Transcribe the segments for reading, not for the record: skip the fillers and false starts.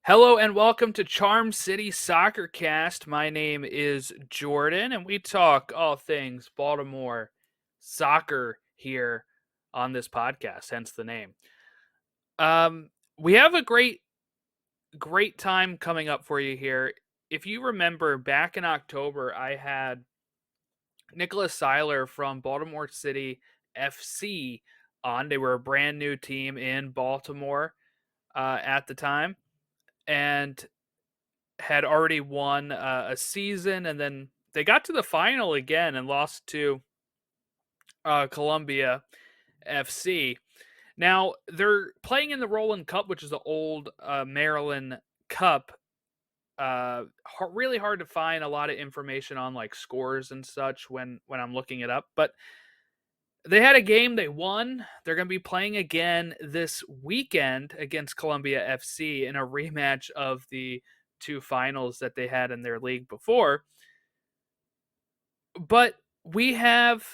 Hello and welcome to Charm City Soccer Cast. My name is Jordan, and we talk all things Baltimore soccer here on this podcast, hence the name. We have a great time coming up for you here. If you remember, back in October, I had Nicholas Seiler from Baltimore City FC on. They were a brand new team in Baltimore at the time, and had already won a season, and then they got to the final again and lost to Columbia FC. Now they're playing in the Rowland Cup, which is the old Maryland Cup. Really hard to find a lot of information on like scores and such when I'm looking it up, but they had a game, they won. They're going to be playing again this weekend against Columbia FC in a rematch of the two finals that they had in their league before. But we have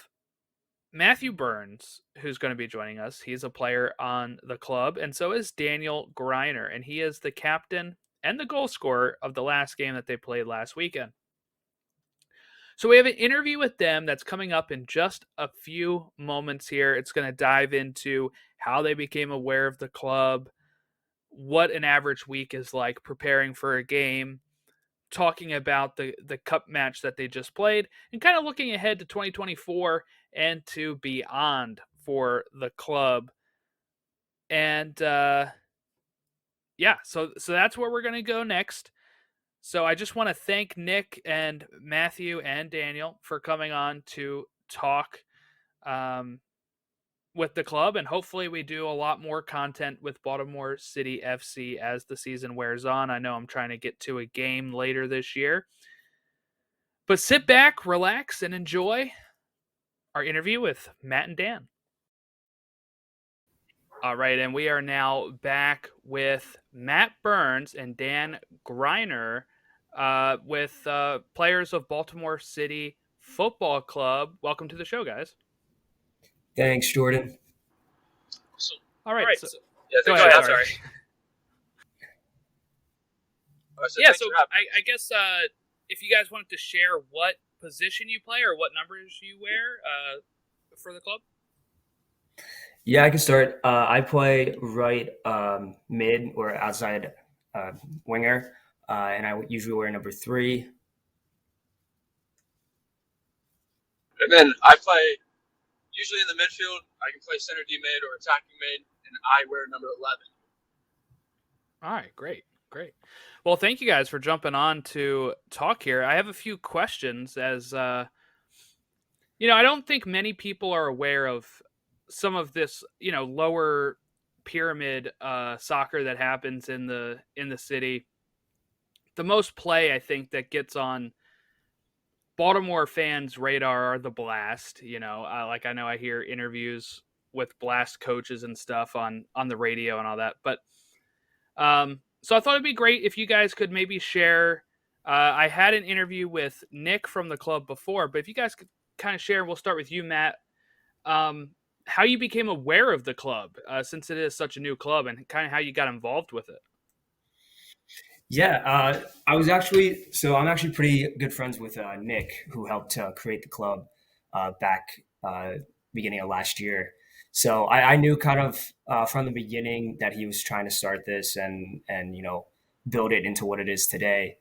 Matthew Burns, who's going to be joining us. He's a player on the club, and so is Daniel Greiner, and he is the captain and the goal scorer of the last game that they played last weekend. So we have an interview with them that's coming up in just a few moments here. It's going to dive into how they became aware of the club, what an average week is like preparing for a game, talking about the cup match that they just played, and kind of looking ahead to 2024 and to beyond for the club. And yeah, so that's where we're going to go next. So I just want to thank Nick and Matthew and Daniel for coming on to talk with the club, and hopefully we do a lot more content with Baltimore City FC as the season wears on. I know I'm trying to get to a game later this year. But sit back, relax, and enjoy our interview with Matt and Dan. All right, and we are now back with Matt Burns and Dan Greiner with players of Baltimore City Football Club. Welcome to the show, guys. Thanks, Jordan. All right. So, yeah, go ahead. Sorry. So I guess if you guys wanted to share what position you play or what numbers you wear for the club. Yeah, I can start. I play right mid or outside winger, and I usually wear number 3. And then I play usually in the midfield. I can play center D mid or attacking mid, and I wear number 11. All right, great. Well, thank you guys for jumping on to talk here. I have a few questions as I don't think many people are aware of some of this, lower pyramid soccer that happens in the city. The most play I think that gets on Baltimore fans' radar are the Blast. I know I hear interviews with Blast coaches and stuff on the radio and all that. But so I thought it'd be great if you guys could maybe share. I had an interview with Nick from the club before, but if you guys could kind of share, we'll start with you, Matt. How you became aware of the club, since it is such a new club, and kind of how you got involved with it. Yeah, I'm actually pretty good friends with Nick, who helped create the club back beginning of last year. So I knew kind of from the beginning that he was trying to start this and build it into what it is today.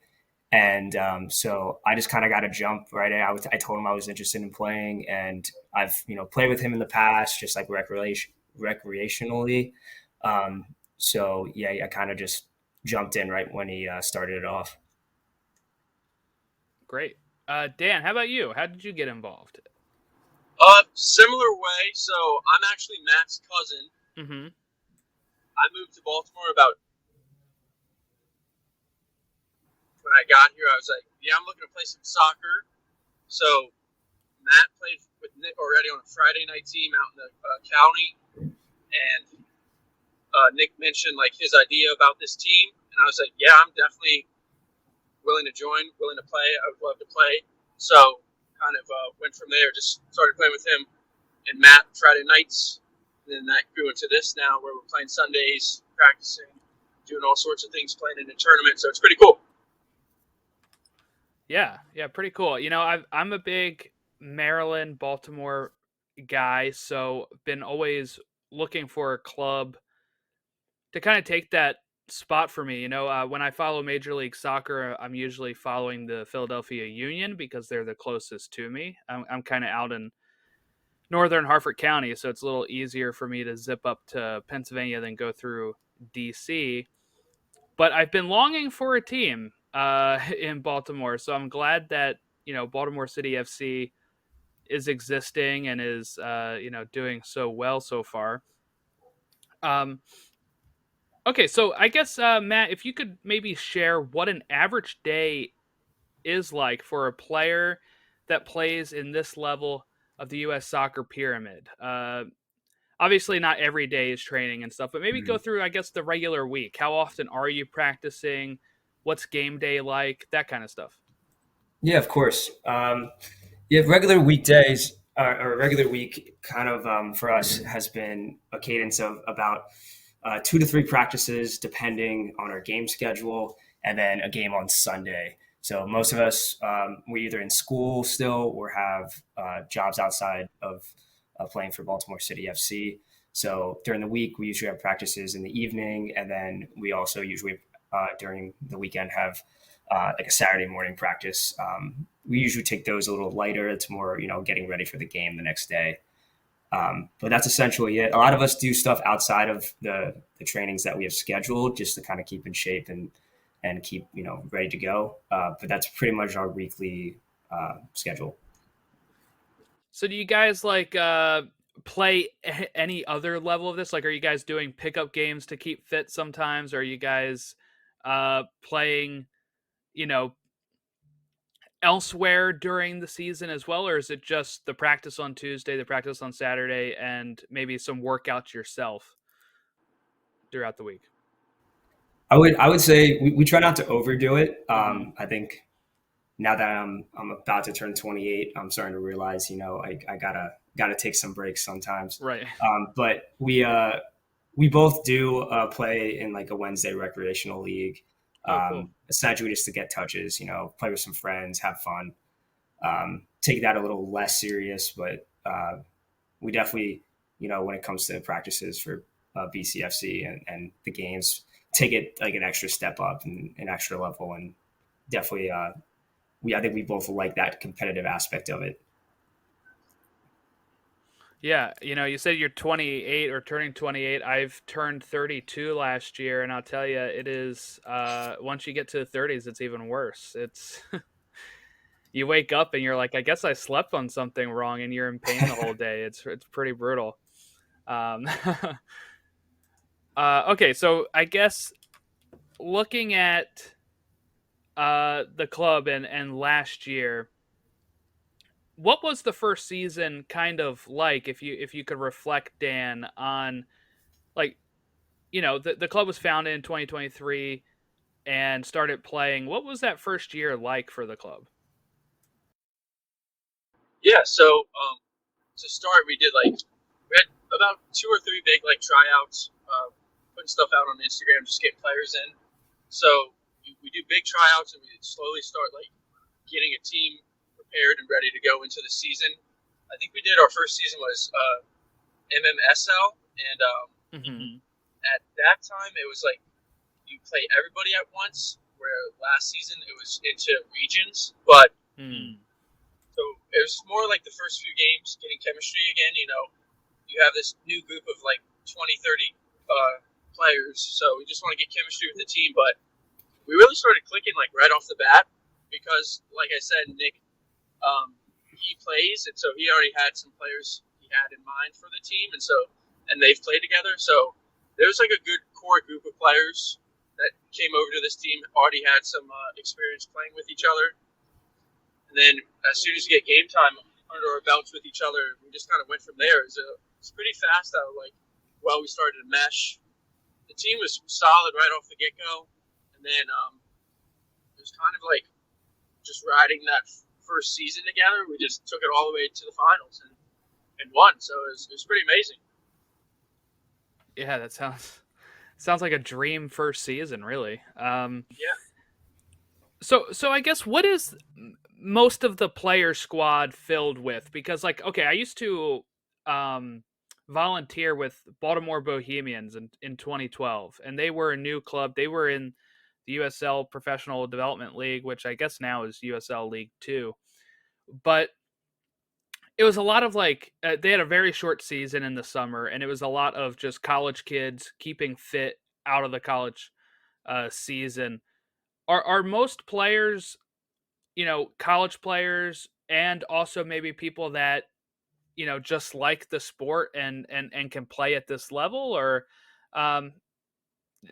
And so I just kind of got a jump right. I told him I was interested in playing, and I've played with him in the past, just like recreationally. So yeah, I kind of just jumped in right when he started it off. Great. Dan, how about you? How did you get involved? Similar way. So I'm actually Matt's cousin. Mm-hmm. I moved to Baltimore about when I got here. I was like, yeah, I'm looking to play some soccer. So Matt played with Nick already on a Friday night team out in the county, and Nick mentioned like his idea about this team, and I was like, yeah, I'm definitely willing to join, willing to play. I would love to play. So kind of went from there, just started playing with him and Matt Friday nights, and then that grew into this now where we're playing Sundays, practicing, doing all sorts of things, playing in a tournament. So it's pretty cool. Yeah, pretty cool. I'm a big Maryland, Baltimore guy, so been always looking for a club to kind of take that spot for me. When I follow Major League Soccer, I'm usually following the Philadelphia Union because they're the closest to me. I'm kind of out in northern Harford County, so it's a little easier for me to zip up to Pennsylvania than go through DC. But I've been longing for a team in Baltimore, so I'm glad that Baltimore City FC is existing and is doing so well so far. Um, okay, so I guess Matt, if you could maybe share what an average day is like for a player that plays in this level of the U.S. soccer pyramid. Obviously, not every day is training and stuff, but maybe go Mhm. through, I guess, the regular week. How often are you practicing? What's game day like? That kind of stuff. Yeah, of course. Yeah, regular weekdays or a regular week kind of for us has been a cadence of about 2 to 3 practices depending on our game schedule, and then a game on Sunday. So most of us, we're either in school still or have jobs outside of playing for Baltimore City FC. So during the week, we usually have practices in the evening, and then we also usually during the weekend have like a Saturday morning practice. We usually take those a little lighter. It's more, getting ready for the game the next day. But that's essentially it. A lot of us do stuff outside of the trainings that we have scheduled just to kind of keep in shape and keep, ready to go. But that's pretty much our weekly schedule. So do you guys like play any other level of this? Like, are you guys doing pickup games to keep fit sometimes? Or are you guys playing, you know, elsewhere during the season as well? Or is it just the practice on Tuesday, the practice on Saturday, and maybe some workouts yourself throughout the week? I would say we try not to overdo it. Hmm. I think now that I'm about to turn 28, I'm starting to realize, I gotta take some breaks sometimes. Right. But we both do play in like a Wednesday recreational league, Oh, cool. essentially just to get touches, play with some friends, have fun, take that a little less serious. But we definitely, when it comes to practices for BCFC and the games, take it like an extra step up and an extra level, and definitely, I think we both like that competitive aspect of it. Yeah, you said you're 28 or turning 28. I've turned 32 last year, and I'll tell you, it is once you get to the 30s, it's even worse. It's you wake up and you're like, I guess I slept on something wrong, and you're in pain the whole day. It's pretty brutal. Um, okay, so I guess looking at the club and last year, what was the first season kind of like? If you could reflect, Dan, on like the club was founded in 2023 and started playing. What was that first year like for the club? Yeah. So to start, we had about 2 or 3 big like tryouts, putting stuff out on Instagram, just getting players in. So we do big tryouts, and we slowly start like getting a team prepared and ready to go into the season. I think we did our first season was MMSL, and Mm-hmm. at that time it was like you play everybody at once. Where last season it was into regions, but Mm. so it was more like the first few games getting chemistry again. You have this new group of like 20, 30 players, so we just want to get chemistry with the team. But we really started clicking like right off the bat because, like I said, Nick, he plays, and so he already had some players he had in mind for the team, and they've played together. So there's like a good core group of players that came over to this team, already had some experience playing with each other. And then as soon as we get game time under our belts with each other, we just kind of went from there. It's pretty fast how we started to mesh. The team was solid right off the get go, and then it was kind of like just riding that first season together. We just took it all the way to the finals and won. So it was pretty amazing. Yeah, that Sounds like a dream first season, really. Yeah. So I guess what is most of the player squad filled with? Because like, okay, I used to um, volunteer with Baltimore Bohemians in 2012, and they were a new club. They were in the USL Professional Development League, which I guess now is USL League Two. But it was a lot of like they had a very short season in the summer, and it was a lot of just college kids keeping fit out of the college season. Are most players, college players, and also maybe people that just like the sport and can play at this level, or um,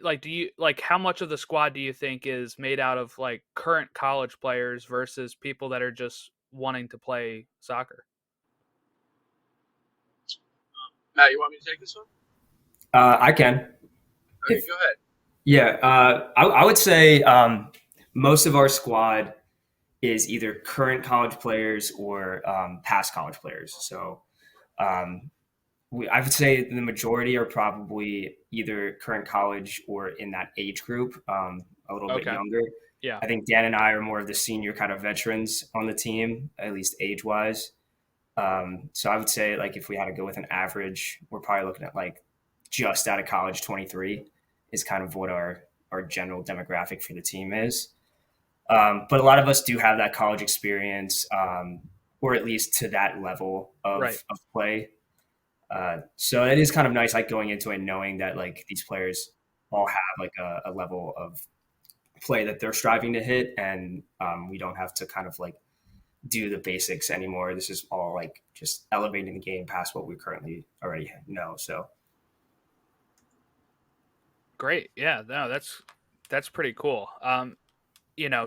like do you like how much of the squad do you think is made out of like current college players versus people that are just wanting to play soccer? Matt, you want me to take this one? I can. Okay, If go ahead. Yeah, I would say most of our squad is either current college players or past college players. So um, I would say the majority are probably either current college or in that age group, a little bit Okay. younger. Yeah. I think Dan and I are more of the senior kind of veterans on the team, at least age wise. So I would say like if we had to go with an average, we're probably looking at like just out of college 23 is kind of what our general demographic for the team is. But a lot of us do have that college experience, or at least to that level Right. of play. So it is kind of nice, like going into it knowing that like these players all have like a level of play that they're striving to hit, and we don't have to kind of like do the basics anymore. This is all like just elevating the game past what we currently already know. So Great. Yeah. No, that's pretty cool.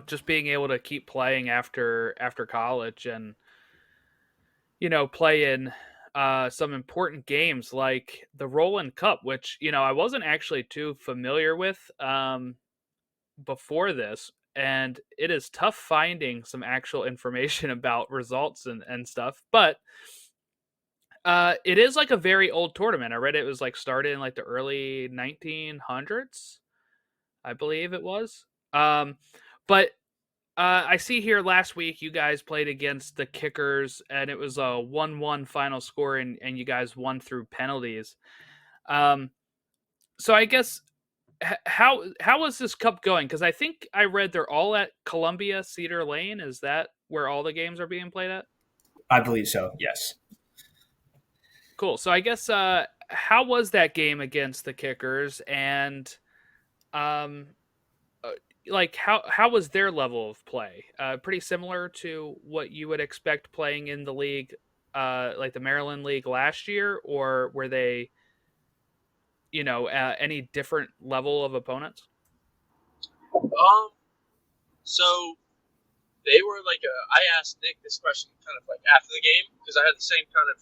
Just being able to keep playing after college and play in some important games like the Rowland Cup, which I wasn't actually too familiar with before this, and it is tough finding some actual information about results and stuff. But it is like a very old tournament. I read it was like started in like the early 1900s, I believe it was. But I see here last week you guys played against the Kickers, and it was a 1-1 final score, and you guys won through penalties. Um, so I guess how is this cup going? Because I think I read they're all at Columbia Cedar Lane. Is that where all the games are being played at? I believe so. Yes. Cool. So I guess how was that game against the Kickers, and um, uh, like how was their level of play? Pretty similar to what you would expect playing in the league, like the Maryland League last year, or were they, any different level of opponents? So they were like, I asked Nick this question kind of like after the game because I had the same kind of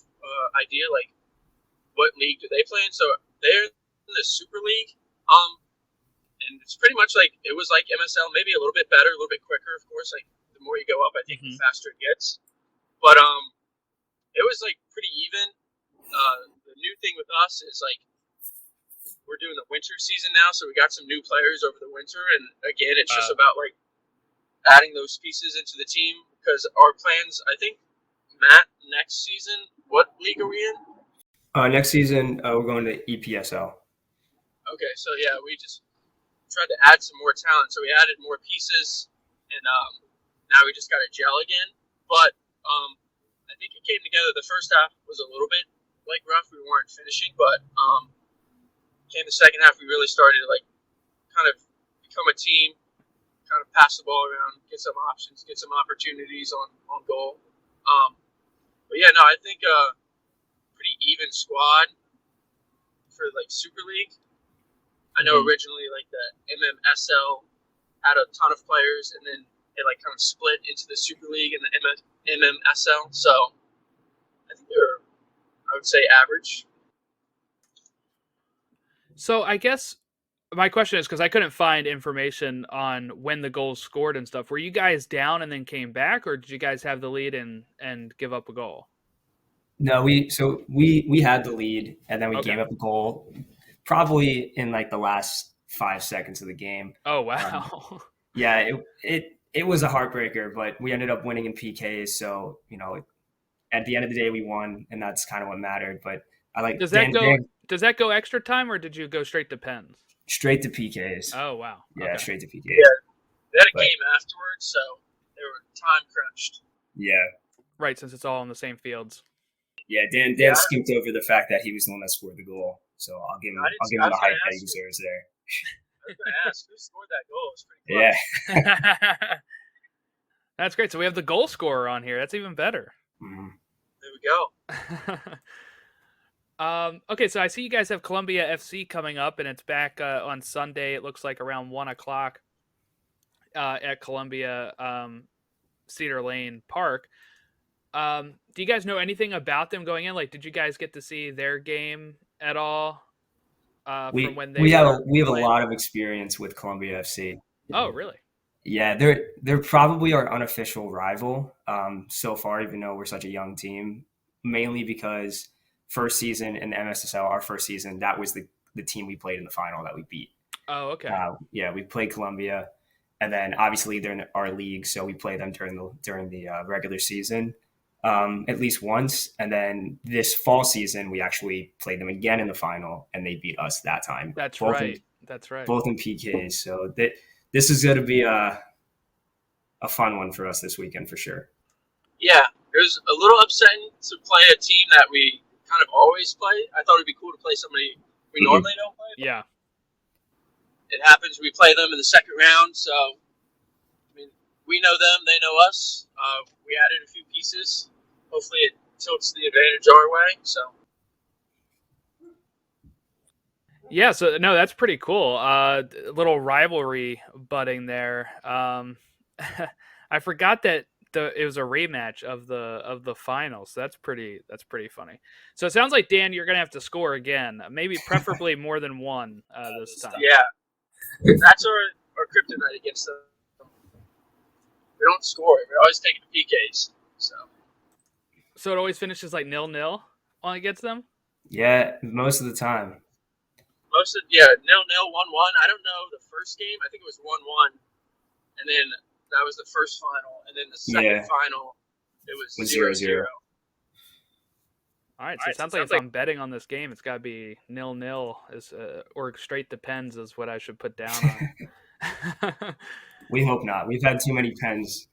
idea, like what league do they play in? So they're in the Super League, and it's pretty much like it was like MSL, maybe a little bit better, a little bit quicker. Of course, like the more you go up, I think the Mm-hmm. faster it gets. But it was like pretty even. The new thing with us is like we're doing the winter season now, so we got some new players over the winter, and again, it's just about like adding those pieces into the team because our plans, I think, Matt, next season, what league are we in? Next season, we're going to EPSL. Okay, so yeah, we just tried to add some more talent, so we added more pieces, and now we just got to gel again. But I think it came together. The first half was a little bit like rough; we weren't finishing, but came the second half, we really started to like kind of become a team, kind of pass the ball around, get some options, get some opportunities on goal. But yeah, no, I think pretty even squad for like Super League. I know originally like the MMSL had a ton of players, and then it like kind of split into the Super League and the MMSL. So I think they're, I would say, average. So I guess my question is because I couldn't find information on when the goals scored and stuff. Were you guys down and then came back, or did you guys have the lead and give up a goal? No, we had the lead and then we Okay. gave up a goal. probably in like the last 5 seconds of the game. Oh Um, wow. yeah, it was a heartbreaker, but we ended up winning in PKs. So at the end of the day, we won, and that's kind of what mattered. But I like Does that go Dan does that go extra time or did you go straight to pens? straight to PKs. Oh wow. Yeah, Okay. straight to PKs. Yeah, they had a But game afterwards, so they were time crunched. yeah, Right, since it's all on the same fields. yeah. Dan Yeah, skipped over the fact that he was the one that scored the goal, so I'll give I him the was going hype to that he ask you. deserves there. I was going to ask who scored that goal. It was pretty Yeah. close. That's great. So we have the goal scorer on here. That's even better. Mhm. There we go. Okay, so I see you guys have Columbia FC coming up, and it's back on Sunday. It looks like around 1:00 at Columbia Cedar Lane Park. Do you guys know anything about them going in? Like, did you guys get to see their game at all from when they We have were we have a playing? lot of experience with Columbia FC. Oh, really? Yeah, they're probably our unofficial rival so far, even though we're such a young team. Mainly because first season in the MSSL, our first season, that was the team we played in the final that we beat. Oh, okay. Yeah, we played Columbia, and then obviously they're in our league, so we play them during the regular season at least once, and then this fall season we actually played them again in the final, and they beat us that time. That's both right. in That's right. both in PKs. So this is going to be a fun one for us this weekend for sure. Yeah, it was a little upsetting to play a team that we kind of always play. I thought it'd be cool to play somebody we normally don't play. Yeah. It happens. We play them in the second round, so I mean, we know them, they know us. We added a few pieces. Hopefully, it tilts the advantage our way. So Yeah, so no, that's pretty cool. Little rivalry budding there. I forgot that it was a rematch of the finals. So that's pretty funny. So it sounds like Dan, you're gonna have to score again, maybe preferably more than one this time. yeah, that's our kryptonite against them. We don't score. We're always taking the PKs. So it always finishes like 0-0 on against them. Yeah, most of the time. 0-0, 1-1. I don't know the first game. I think it was 1-1, and then that was the first final, and then the second final it was 0-0. All right, so it sounds like if I'm betting on this game, it's got to be 0-0 or straight to pens is what I should put down on. We hope not. We've had too many pens.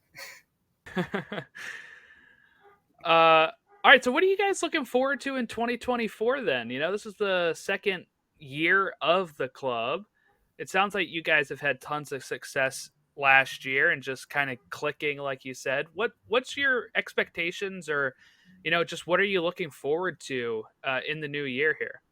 All right, so what are you guys looking forward to in 2024 then? This is the second year of the club. It sounds like you guys have had tons of success last year and just kind of clicking, like you said. What's your expectations, or just what are you looking forward to in the new year here?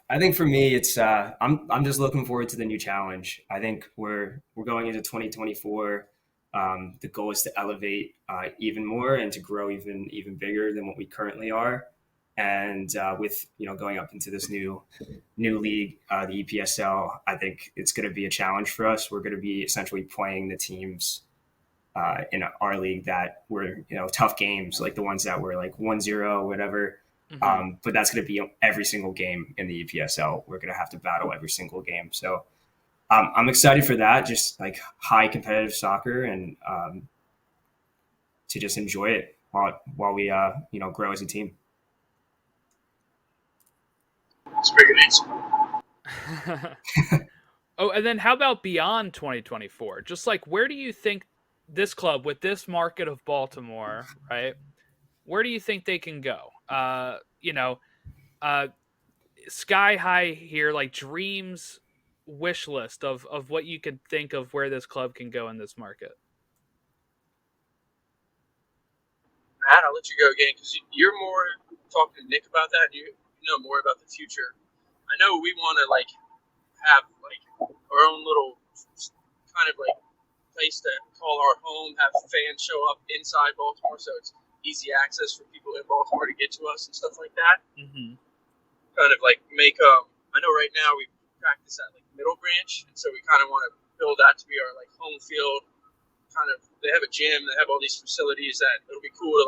I think for me, it's I'm just looking forward to the new challenge. I think we're going into 2024. The goal is to elevate even more and to grow even bigger than what we currently are. And with going up into this new league, the EPSL, I think it's going to be a challenge for us. We're going to be essentially playing the teams in our league that were tough games, like the ones that were like 1-0, whatever. Mm-hmm. But that's going to be every single game in the EPSL. We're going to have to battle every single game. So I'm excited for that. Just like high competitive soccer, and to just enjoy it while we grow as a team. That's pretty good answer. Oh, and then how about beyond 2024? Just like, where do you think this club with this market of Baltimore, right? Where do you think they can go? Sky high here, like dreams, wish list of what you could think of where this club can go in this market. Matt, I'll let you go again because you're more talking to Nick about that. You know more about the future. I know we want to have our own little kind of place to call our home, have fans show up inside Baltimore, so it's easy access for people in Baltimore to get to us and stuff like that. Mm-hmm. Kind of make I know right now we practice at Middle Branch, and so we kind of want to build that to be our home field. Kind of, they have a gym, they have all these facilities that it'll be cool to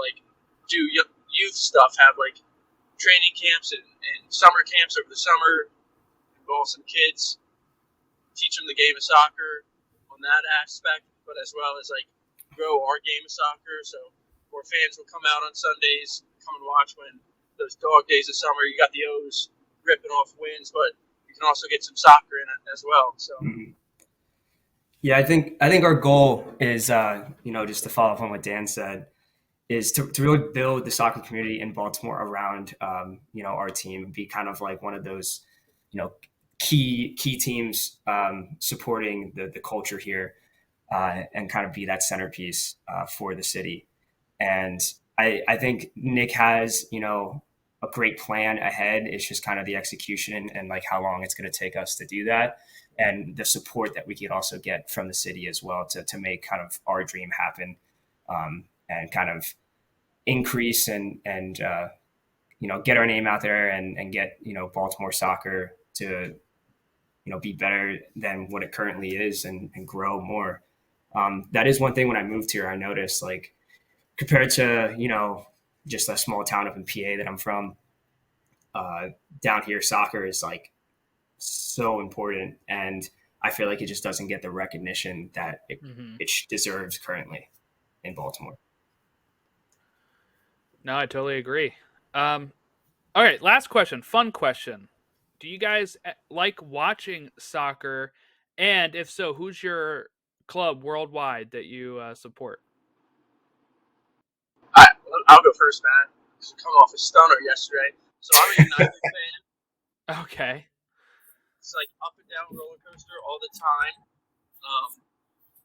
do youth stuff have like training camps and summer camps over the summer, involve some kids, teach them the game of soccer on that aspect, but as well as like grow our game of soccer. So more fans will come out on Sundays, come and watch when those dog days of summer. You got the O's ripping off wins, but you can also get some soccer in it as well. So. Yeah, I think our goal is, just to follow up on what Dan said, is to really build the soccer community in Baltimore around, our team, be kind of like one of those, key teams supporting the culture here, and kind of be that centerpiece for the city. And I think Nick has, a great plan ahead. It's just kind of the execution and like how long it's going to take us to do that, and the support that we could also get from the city as well to make kind of our dream happen, and kind of increase and get our name out there and get Baltimore soccer to be better than what it currently is, and grow more. That is one thing when I moved here I noticed, like, compared to just a small town up in PA that I'm from, down here soccer is like so important, and I feel like it just doesn't get the recognition that it deserves currently in Baltimore. No, I totally agree. All right, last question. Fun question. Do you guys like watching soccer? And if so, who's your club worldwide that you support? I, I'll go first, man. Come off a stunner yesterday. So I'm a United fan. Okay. It's like up and down roller coaster all the time.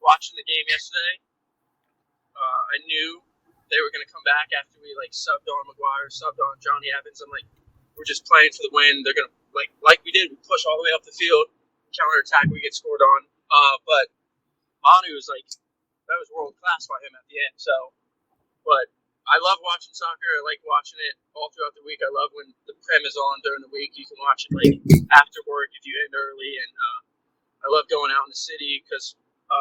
Watching the game yesterday, I knew they were going to come back after we like subbed on Maguire, subbed on Johnny Evans. I'm like, we're just playing for the win. They're going to like we did. We push all the way up the field, counter attack. We get scored on. But Manu was like, that was world class by him at the end. So, but I love watching soccer. I like watching it all throughout the week. I love when the Prem is on during the week. You can watch it like after work if you end early. And I love going out in the city because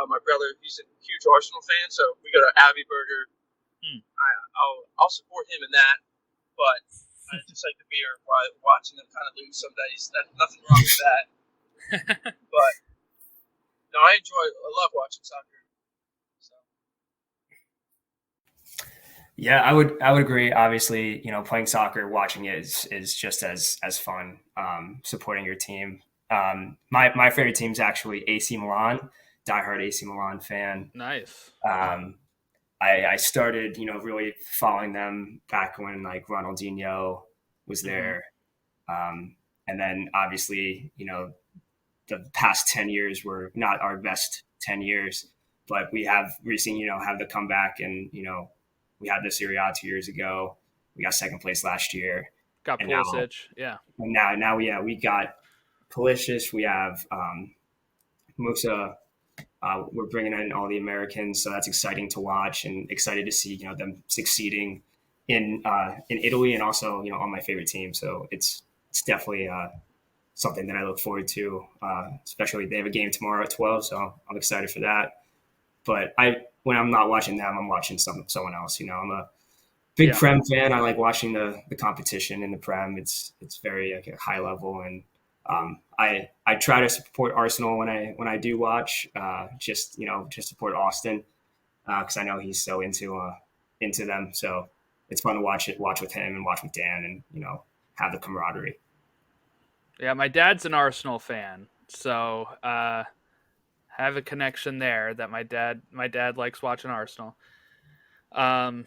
my brother, he's a huge Arsenal fan. So we go to Abbey Burger. I'll support him in that. But I just like the beer while watching them kind of lose some days. Nothing wrong with that. But no, I love watching soccer. So. Yeah, I would agree. Obviously, playing soccer, watching it is just as fun. Supporting your team. My favorite team is actually AC Milan. Diehard AC Milan fan. Nice. I started, really following them back when like Ronaldinho was there, and then obviously, the past 10 years were not our best 10 years, but we have recently, have the comeback, and we had the Serie A 2 years ago. We got second place last year. Got and Pulisic, yeah. And now we got Pulisic. We have Musa. We're bringing in all the Americans, so that's exciting to watch, and excited to see them succeeding in Italy, and also on my favorite team. So it's definitely something that I look forward to. Especially they have a game tomorrow at 12, so I'm excited for that. But when I'm not watching them, I'm watching someone else. I'm a big Prem fan. I like watching the competition in the Prem. It's very like a high level, and I try to support Arsenal when I do watch, just support Austin, because I know he's so into them. So it's fun to watch with him and watch with Dan, and have the camaraderie. Yeah, my dad's an Arsenal fan, so have a connection there. That my dad likes watching Arsenal. I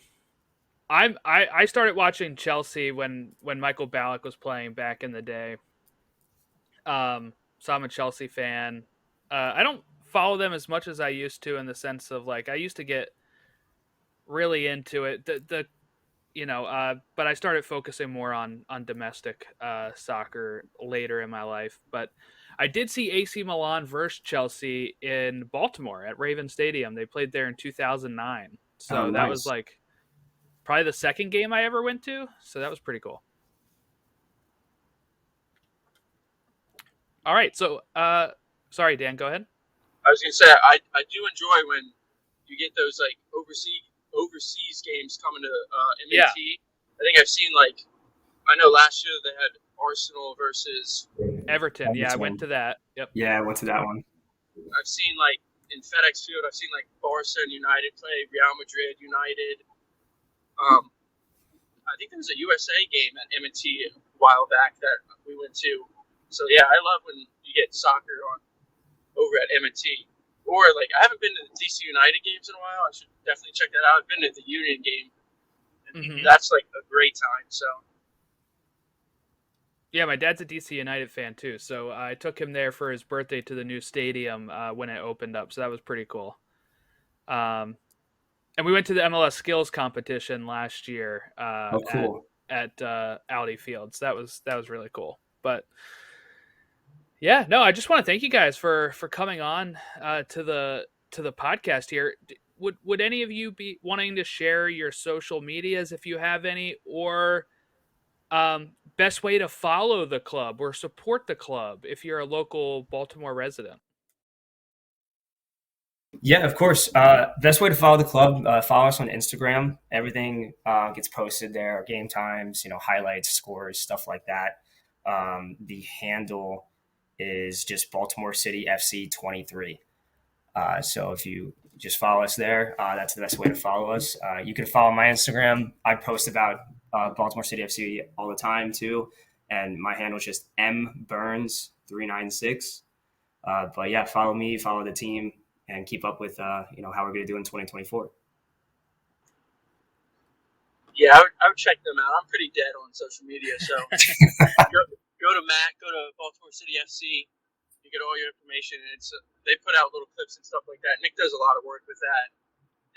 started watching Chelsea when Michael Ballack was playing back in the day. So I'm a Chelsea fan. I don't follow them as much as I used to, in the sense of like I used to get really into it. But I started focusing more on domestic soccer later in my life. But I did see AC Milan versus Chelsea in Baltimore at Raven Stadium. They played there in 2009. So that was like probably the second game I ever went to. So that was pretty cool. All right. So, sorry, Dan, go ahead. I was gonna say I do enjoy when you get those like overseas games coming to MAT. I think I've seen like I know last year they had Arsenal versus. Everton. Yeah, I went Everton. to that. Yep. Yeah, I went to that one. I've seen like in FedEx Field. I've seen like Barca and United play, Real Madrid, United. Um, I think there was a USA game at M&T a while back that we went to. So yeah, I love when you get soccer on over at M&T. Or like I haven't been to the DC United games in a while. I should definitely check that out. I've been to the Union game, and that's like a great time. So yeah, my dad's a DC United fan too, so I took him there for his birthday to the new stadium when it opened up. So that was pretty cool. Um, and we went to the MLS skills competition last year Oh, cool. at Audi Fields. That was really cool. But yeah, no, I just want to thank you guys for coming on to the podcast here. Would any of you be wanting to share your social medias if you have any, or best way to follow the club or support the club if you're a local Baltimore resident? Yeah, of course. Best way to follow the club, follow us on Instagram. Everything gets posted there, game times, highlights, scores, stuff like that. The handle is just Baltimore City FC 23. So if you just follow us there, that's the best way to follow us. You can follow my Instagram. I post about Baltimore City FC all the time too, and my handle is just mburns396. But yeah, follow me, follow the team, and keep up with how we're going to do in 2024. yeah, I would check them out. I'm pretty dead on social media, so go to Matt, go to Baltimore City FC. You get all your information, and they put out little clips and stuff like that. Nick does a lot of work with that,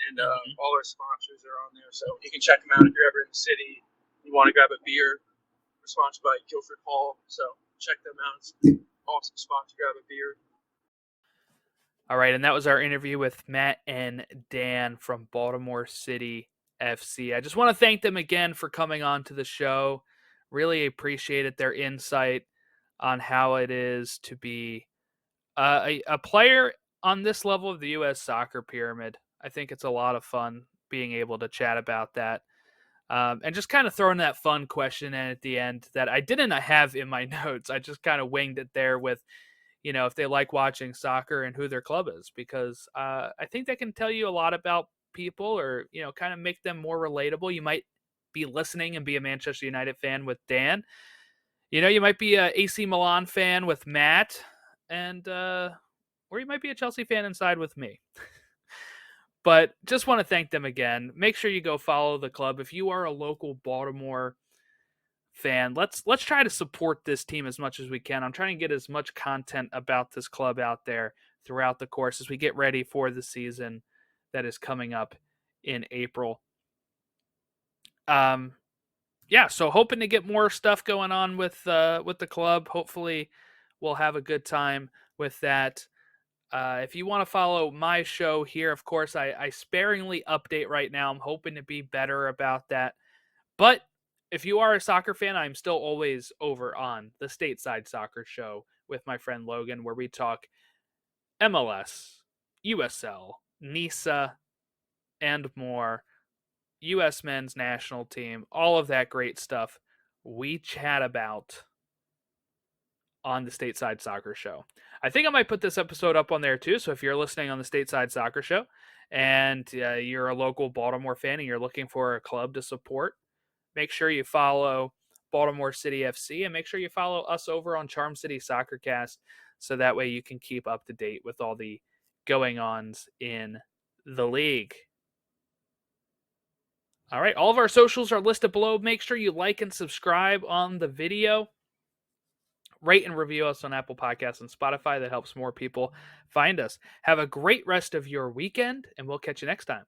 and all our sponsors are on there, so you can check them out if you're ever in the city. You want to grab a beer. We're sponsored by Guilford Hall, so check them out. It's an awesome spot to grab a beer. All right, and that was our interview with Matt and Dan from Baltimore City FC. I just want to thank them again for coming on to the show. Really appreciated their insight on how it is to be a player on this level of the U.S. soccer pyramid. I think it's a lot of fun being able to chat about that. And just kind of throwing that fun question in at the end that I didn't have in my notes. I just kind of winged it there with, if they like watching soccer and who their club is, because I think that can tell you a lot about people, or, kind of make them more relatable. You might be listening and be a Manchester United fan with Dan. You might be a AC Milan fan with Matt, and or you might be a Chelsea fan inside with me. But just want to thank them again. Make sure you go follow the club if you are a local Baltimore fan. Let's try to support this team as much as we can. I'm trying to get as much content about this club out there throughout the course as we get ready for the season that is coming up in April. Yeah, so hoping to get more stuff going on with the club. Hopefully, we'll have a good time with that. If you want to follow my show here, of course, I sparingly update right now. I'm hoping to be better about that. But if you are a soccer fan, I'm still always over on the Stateside Soccer Show with my friend Logan, where we talk MLS, USL, NISA, and more. U.S. men's national team, all of that great stuff we chat about on the Stateside Soccer Show. I think I might put this episode up on there too. So if you're listening on the Stateside Soccer Show and you're a local Baltimore fan and you're looking for a club to support, make sure you follow Baltimore City FC and make sure you follow us over on Charm City Soccercast, so that way you can keep up to date with all the going-ons in the league. All right, all of our socials are listed below. Make sure you like and subscribe on the video. Rate and review us on Apple Podcasts and Spotify. That helps more people find us. Have a great rest of your weekend, and we'll catch you next time.